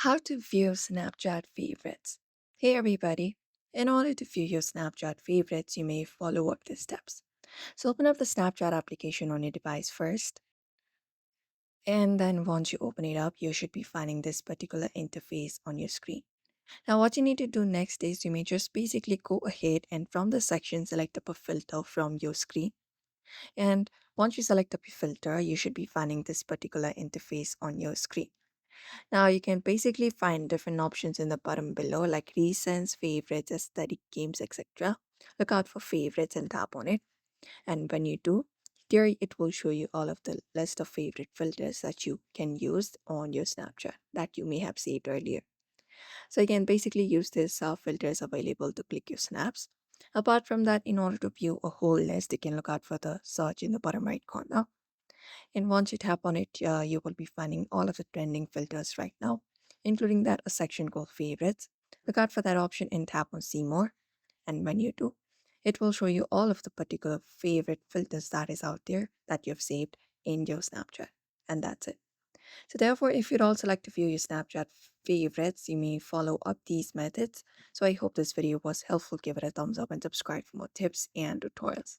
How to view Snapchat favorites. Hey everybody. In order to view your Snapchat favorites, you may follow up these steps. So open up the Snapchat application on your device first, and then once you open it up, you should be finding this particular interface on your screen. Now what you need to do next is you may just basically go ahead and from the section select up a filter from your screen. And once you select up your filter, you should be finding this particular interface on your screen. Now you can basically find different options in the bottom below like recents, favorites, aesthetic games, etc. Look out for favorites and tap on it. And when you do, there it will show you all of the list of favorite filters that you can use on your Snapchat that you may have saved earlier. So you can basically use these filters available to click your snaps. Apart from that, in order to view a whole list, you can look out for the search in the bottom right corner. And once you tap on it, you will be finding all of the trending filters right now, including that a section called favorites. Look out for that option and tap on see more. And when you do, it will show you all of the particular favorite filters that is out there that you've saved in your Snapchat. And that's it. So therefore, if you'd also like to view your Snapchat favorites, you may follow up these methods. So I hope this video was helpful. Give it a thumbs up and subscribe for more tips and tutorials.